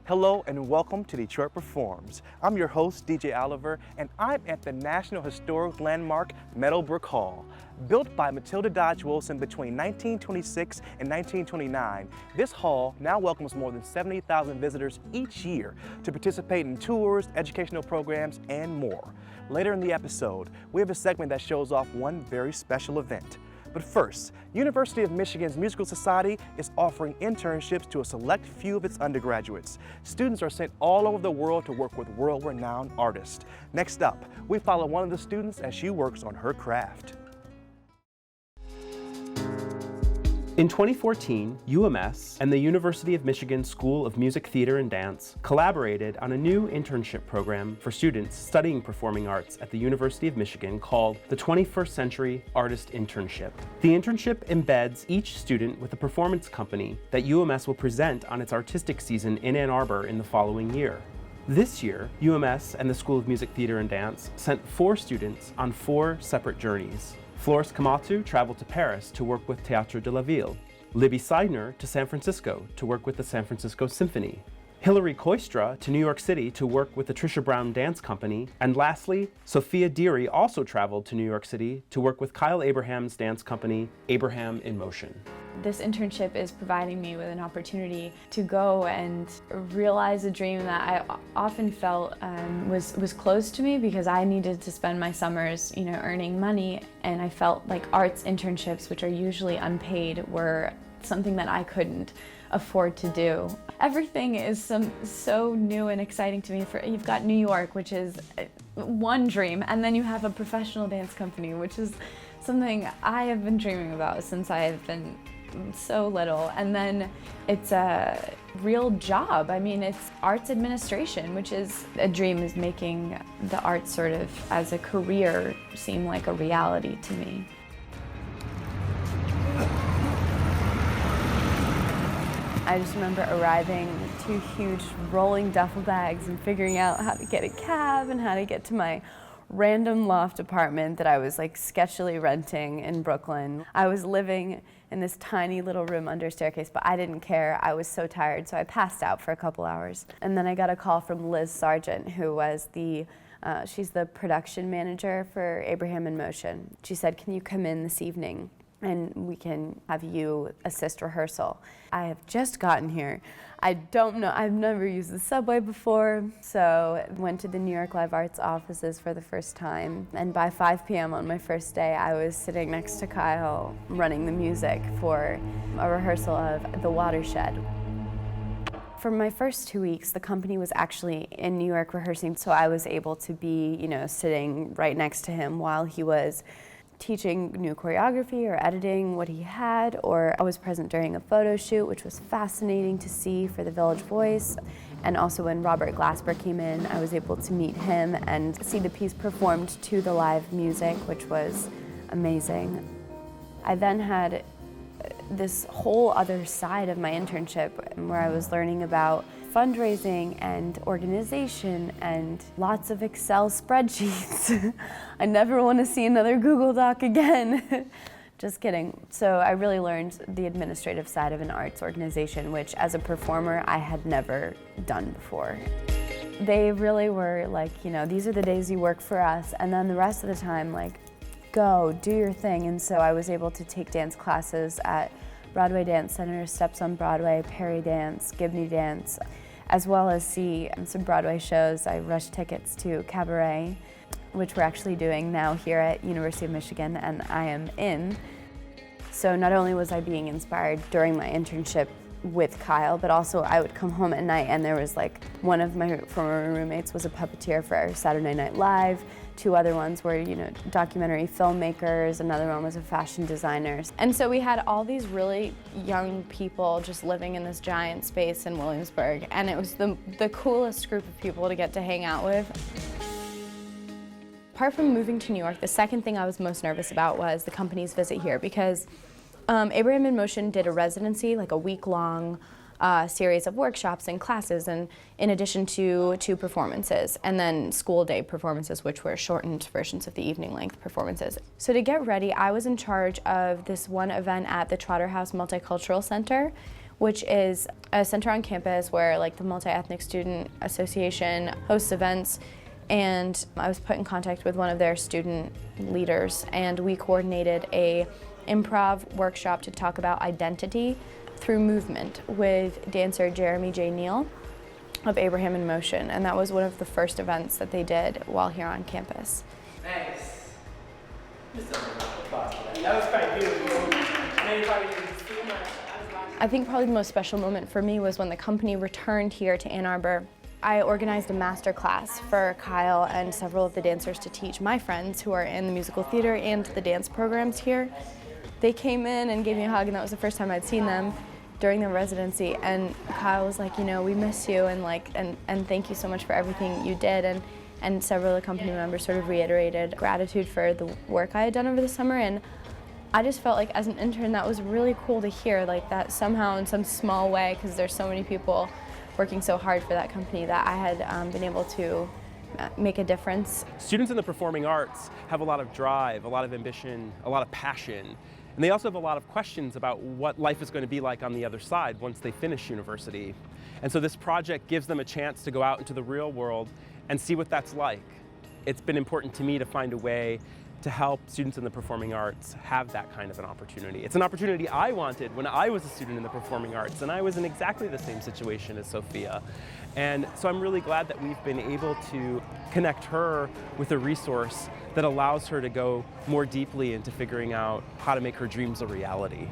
Hello and welcome to Detroit Performs. I'm your host, DJ Oliver, and I'm at the National Historic Landmark Meadowbrook Hall. Built by Matilda Dodge Wilson between 1926 and 1929, this hall now welcomes more than 70,000 visitors each year to participate in tours, educational programs, and more. Later in the episode, we have a segment that shows off one very special event. But first, University of Michigan's Musical Society is offering internships to a select few of its undergraduates. Students are sent all over the world to work with world-renowned artists. Next up, we follow one of the students as she works on her craft. In 2014, UMS and the University of Michigan School of Music, Theater, and Dance collaborated on a new internship program for students studying performing arts at the University of Michigan called the 21st Century Artist Internship. The internship embeds each student with a performance company that UMS will present on its artistic season in Ann Arbor in the following year. This year, UMS and the School of Music, Theater, and Dance sent 4 students on 4 separate journeys. Floris Kamatu traveled to Paris to work with Théâtre de la Ville, Libby Seidner to San Francisco to work with the San Francisco Symphony, Hilary Koistra to New York City to work with the Trisha Brown Dance Company, and lastly, Sophia Deary also traveled to New York City to work with Kyle Abraham's dance company, Abraham in Motion. This internship is providing me with an opportunity to go and realize a dream that I often felt was close to me because I needed to spend my summers, earning money, and I felt like arts internships, which are usually unpaid, were something that I couldn't afford to do. Everything is so new and exciting to me. You've got New York, which is one dream, and then you have a professional dance company, which is something I have been dreaming about since I have been so little, and then it's a real job. I mean, it's arts administration, which is a dream, is making the arts sort of as a career seem like a reality to me. I just remember arriving with 2 huge rolling duffel bags and figuring out how to get a cab and how to get to my random loft apartment that I was sketchily renting in Brooklyn. I was living in this tiny little room under a staircase, but I didn't care. I was so tired, so I passed out for a couple hours. And then I got a call from Liz Sargent, who was she's the production manager for Abraham in Motion. She said, "Can you come in this evening and we can have you assist rehearsal?" I have just gotten here. I don't know, I've never used the subway before, so went to the New York Live Arts offices for the first time, and by 5 p.m. on my first day, I was sitting next to Kyle running the music for a rehearsal of The Watershed. For my first 2 weeks, the company was actually in New York rehearsing, so I was able to be, sitting right next to him while he was teaching new choreography or editing what he had, or I was present during a photo shoot, which was fascinating to see for the Village Voice. And also when Robert Glasper came in, I was able to meet him and see the piece performed to the live music, which was amazing. I then had this whole other side of my internship where I was learning about fundraising and organization and lots of Excel spreadsheets. I never want to see another Google Doc again. Just kidding. So I really learned the administrative side of an arts organization, which as a performer I had never done before. They really were like, these are the days you work for us, and then the rest of the time, go, do your thing. And so I was able to take dance classes at Broadway Dance Center, Steps on Broadway, Perry Dance, Gibney Dance, as well as see some Broadway shows. I rushed tickets to Cabaret, which we're actually doing now here at University of Michigan, and I am in. So not only was I being inspired during my internship with Kyle, but also I would come home at night and there was one of my former roommates was a puppeteer for Saturday Night Live. 2 other ones were, documentary filmmakers. Another one was a fashion designer. And so we had all these really young people just living in this giant space in Williamsburg, and it was the coolest group of people to get to hang out with. Apart from moving to New York, the second thing I was most nervous about was the company's visit here, because Abraham in Motion did a residency, a week-long series of workshops and classes, and in addition to 2 performances, and then school day performances, which were shortened versions of the evening length performances. So to get ready, I was in charge of this one event at the Trotter House Multicultural Center, which is a center on campus where like the Multi-Ethnic Student Association hosts events. And I was put in contact with one of their student leaders, and we coordinated a improv workshop to talk about identity through movement with dancer Jeremy J. Neal of Abraham in Motion, and that was one of the first events that they did while here on campus. Nice. That was quite beautiful. I think probably the most special moment for me was when the company returned here to Ann Arbor. I organized a master class for Kyle and several of the dancers to teach my friends who are in the musical theater and the dance programs here. They came in and gave me a hug, and that was the first time I'd seen them during their residency. And Kyle was like, you know, we miss you, and thank you so much for everything you did. And several of the company members sort of reiterated gratitude for the work I had done over the summer. And I just felt like as an intern that was really cool to hear, like that somehow in some small way, because there's so many people working so hard for that company, that I had been able to make a difference. Students in the performing arts have a lot of drive, a lot of ambition, a lot of passion, and they also have a lot of questions about what life is going to be like on the other side once they finish university. And so this project gives them a chance to go out into the real world and see what that's like. It's been important to me to find a way to help students in the performing arts have that kind of an opportunity. It's an opportunity I wanted when I was a student in the performing arts, and I was in exactly the same situation as Sophia. And so I'm really glad that we've been able to connect her with a resource that allows her to go more deeply into figuring out how to make her dreams a reality.